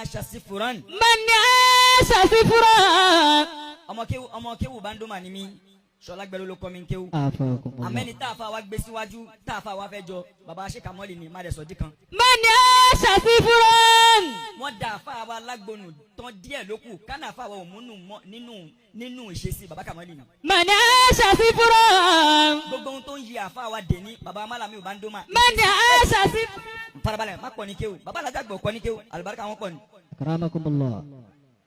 shasifuran. Mani shasifuran. Ọmọ kéwù bandoma ni mi. Ṣọlá gbẹ̀rù ló kọ́ mi kéwù. Àmẹ́ni tá a fa wa gbé síwájú tá a fa wa fẹ́ jọ bàbá Sheikh Kamoli ni má dẹ̀ sọ díkan. Mani shasifuran. Wọ́n da àfa wa lágbónú tán díẹ̀ lókù kánà àfa wa òmùnú nínú ìṣesí bàbá Kamoli ni. Mani shasifuran. Gbogbo ohun tó ń yí àfa wa dè ní bàbá Malami ò bandoma. Mani shasifuran. Farabalẹ̀ má kọ́ ní kéwù bàbá Alhaji Agba kọ́ ní kéwù àlùbáríkà wọn kọ́ ni. Karamakumullah.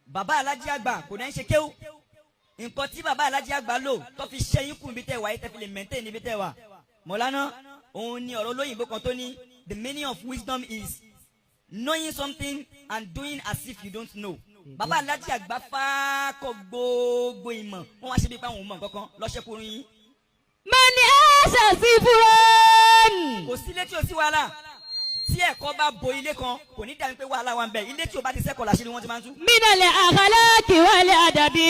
Bàbá Alhaji Agba kò ní ṣe kéwù. Nǹkan tí bàbá Alhaji Agba lò tó fi ṣẹ́yìn kù níbi tẹ́ wà yìí tẹ́ fi lè maintain níbi tẹ́ wà. Mọ̀lánà òun ni ọ̀rọ̀ olóyìnbó kan tó ní the meaning of wisdom is knowing something and doing as if you don't know. Bàbá Alhaji Agba fákọ̀ gbogbo ìmọ̀ wọ́n wá ṣe bí pàwọn mọ̀ kankan lọ́ṣẹ́kùnrin yín. Mani shasifuran. Kò sí ilé tí o sí wàhálà tí ẹ̀kọ́ bá bo ilé kan kò ní dàbí pé wàhálà wà ń bẹ ilé tí o bá ti sẹ́kọ̀ọ́ làṣírí wọn ti máa ń tú. Minal akhlaqi wal adabi.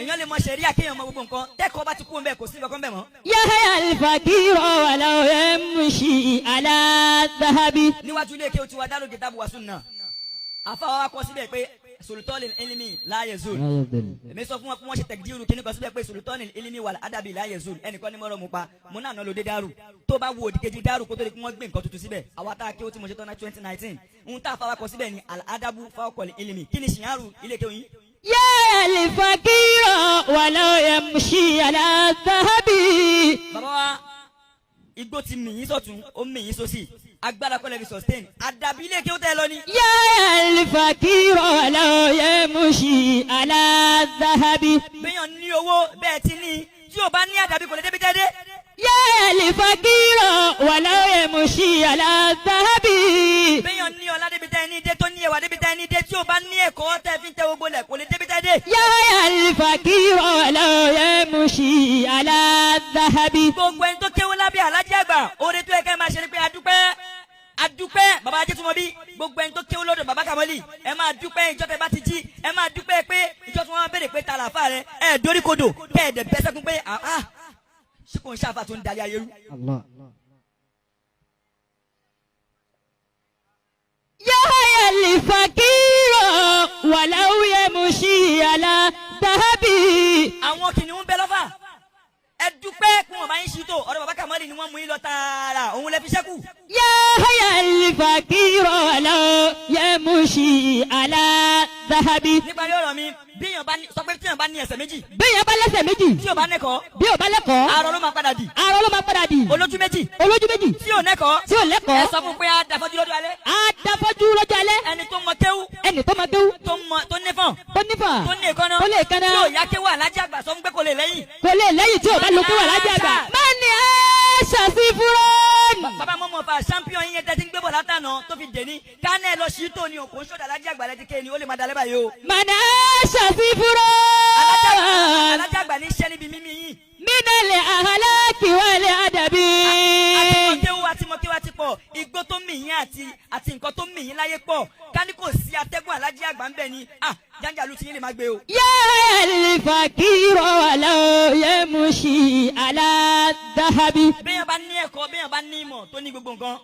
Èèyàn lè mọ ṣẹ̀ríà kéèyàn mọ gbogbo nǹkan tẹ́kọ̀ọ́ bá ti kú ń bẹ kò sí nǹkan bẹ̀ mọ́. Yahya al-fakir walau yamshi ala dhahabi. Níwájú ilé kí o ti wá dárò kitabu wa sunna. Àfáà wa kọ síbẹ̀ pé sultanul ilmi la yazul. Èmi sọ fún wọn pé wọ́n ṣe tẹ̀gídìrú kíní kan síbẹ̀ pé sultanul ilmi wal adabi la yazul. Ẹnìkan ní mọ́rọ̀ mu pa mo náà ná lóde dárù tó bá wo òdìkejì dárù kó tó di kí wọ́n gbé nǹkan tuntun síbẹ̀. Àwa tá a kí o ti mo ṣe tán ní 2019 ń tá àfáà wa kọ síbẹ̀ ní al adabu fawqal ilmi kí ni ṣìyàrú ilé kéwìn. Yahya al-fakir walau yamshi ala dhahabi. Bàbá wa igbó ti mì yín sọ̀tún ó mì yín sósì agbára kọ́lẹ̀ fi sustain àdàbí ilé kí ó tẹ́ lọ ni. Yahya al-fakir walau yamshi ala dhahabi. Béèyàn ní owó bẹ́ẹ̀ ti ní tí o bá ní àdàbí kò lè débi tẹ́ dé. Yahya al-fakir walau yamshi ala dhahabi. Béèyàn ní ọlá débi tẹ́ ní dé tó ní ẹwà débi tẹ́ ní dé tí o bá ní ẹ̀kọ́ tẹ́ fi ń tẹ gbogbo lẹ̀ kò lè débi tẹ́ dé. Yahya al-fakir walau yamshi ala dhahabi. Gbogbo ẹni tó kéwọ́ lábẹ́ Alhaji Agba oore tó yẹ ká máa ṣe ni pé adúpẹ́ bàbá ajé tí mo bí gbogbo ẹni tó kéwọ́ lọ́dọ̀ bàbá Kamoli ẹ máa dúpẹ́ ìjọ tẹ bá ti jí ẹ máa dúpẹ́ pé ìjọ tí wọ́n béèrè pé ta làáfà rẹ ẹ dórí kodò kẹ́ ẹ̀ dẹ̀ bẹ́ sẹ́kún pé ṣé kò ń ṣàfà tó ń dalẹ̀ ayé rú. Yahya al-fakir walau yamshi ala dhahabi. Àwọn kìnìún bẹ lọ́fà ẹ dúpẹ́ kí wọ́n bá yín ṣí tó ọ̀dọ̀ bàbá Kamoli ni wọ́n mú yín lọ tààrà òun lẹ fi ṣẹ́kù. Yahya al-fakir walau yamshi ala dhahabi. Níparí ọ̀rọ̀ mi bí èèyàn bá ní sọ pé tí èèyàn bá ní ẹsẹ̀ méjì. Bí èèyàn bá lẹ́sẹ̀ méjì. Tí o bá nẹ́kọ̀ọ́. Bí o bá lẹ́kọ̀ọ́. Arọ ló máa padà dì. Arọ ló máa padà dì. Olójú méjì. Olójú méjì. Tí o nẹ́kọ̀ọ́. Tí o lẹ́kọ̀ọ́. Ẹ sọ fún pé a dàfọ́jú lọ́jọ́ alẹ́. A dàfọ́jú lọ́jọ́ alẹ́. Ẹni tó mọ kéwú. Ẹni tó mọ kéwú. Tó nífọ̀n. Tó nífọ̀n. Tó ní èkánná. Tó ní èkánná. Tí o yá kéwú Alhaji Agba sọ fún pé kò lè lẹ́yìn. Kò lè lẹ́yìn tí o bá lo kéwú Alhaji Agba. Mani shasifuran. Bàbá mọ́mọ́ fa champion yín yẹn tẹ́tí ń gbé bọ̀ látànà tó fi dè ní. Kánẹ́ lọ sí tó ni o kò ń ṣọ́dọ̀ Alhaji Agba lẹ́tí kéènì ó lè máa dalẹ́ báyìí o. Mani shasifuran. Alhaji Agba ní iṣẹ́ níbi mímí yín. Minal akhlaqi wal adabi. Àti mọ̀kéwú àti pọ̀ igbó tó mì yín àti nǹkan tó mì yín láyé pọ̀ ká ní kò sí atẹ́gùn Alhaji Agba ń bẹ̀ ni Janjalu tí yín lè máa gbé o. Yahya al-fakir walau yamshi ala dhahabi. Béèyàn bá ní ẹ̀kọ́ béèyàn bá ní ìmọ̀ tó ní gbogbo nǹkan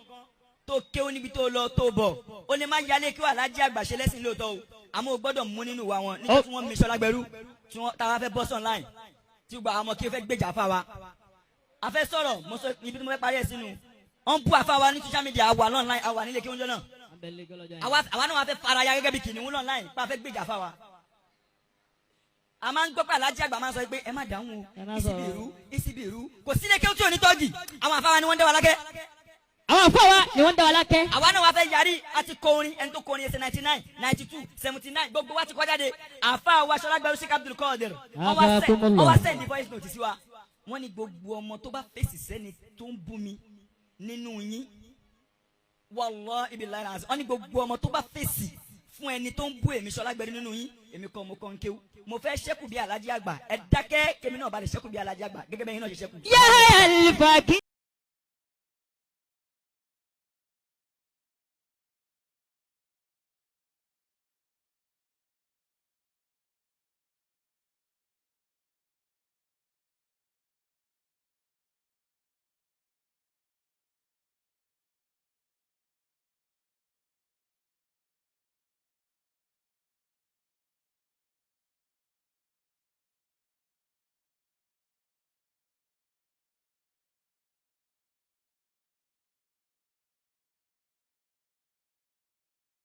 tó kéwú níbi tó lọ tó bọ̀ ó lè má yálé kí Alhaji Agba ṣe lẹ́sìn lóòótọ́ o àmọ́ o gbọ́dọ̀ mú nínú wa wọn nígbà tí wọ́n mi Ṣọlá gbẹrú tí wọ́n táwa fẹ́ bọ́s online tí gba àwọn kí o fẹ́ gbèjà fà wa a fẹ́ sọ̀rọ̀ mo sọ ibi tí mo fẹ́ parí ẹ̀ sínú wọ́n bú àfa wa ní social media àwa online àwa nílé kí wọ́n jọ náà àwa náà wà fẹ́ fara ya gẹ́gẹ́ bí kìnìún online pa fẹ́ gbèjà fà wa a máa ń gbọ́ pé Alhaji Agba máa ń sọ pé ẹ má dáhùn o ìsibìrú kò sílé kí o tí ò ní tọ́gì àwọn àfa wa ni wọ́n dẹ́ wa lákẹ́. Àwọn àfa wa ni wọ́n dẹ́ wa lákẹ́. Àwa náà wá fẹ́ yarí àti kọrin ẹni tó kọrin ẹsẹ̀ 99 92 79 gbogbo wa ti kọjá de àfa wa Ṣọlá gbẹrú Sheikh Abdul Qadir ọwọ́ send voice note sí wa wọ́n ní gbogbo ọmọ tó bá fèsì sẹ́ni tó ń bú mi nínú yín wallahi billahi azim wọ́n ní gbogbo ọmọ tó bá fèsì fún ẹni tó ń bú èmi Ṣọlá gbẹrú nínú yín èmi kọ́ mo kọ́ ń kéwú mo fẹ́ ṣẹ́kù bí Alhaji Agba ẹ dákẹ́ kémi náà bá lè ṣẹ́kù bí Alhaji Agba gẹ́gẹ́ bẹ́ẹ̀ yín náà ṣe ṣẹ́kù. Yahya al-fakir.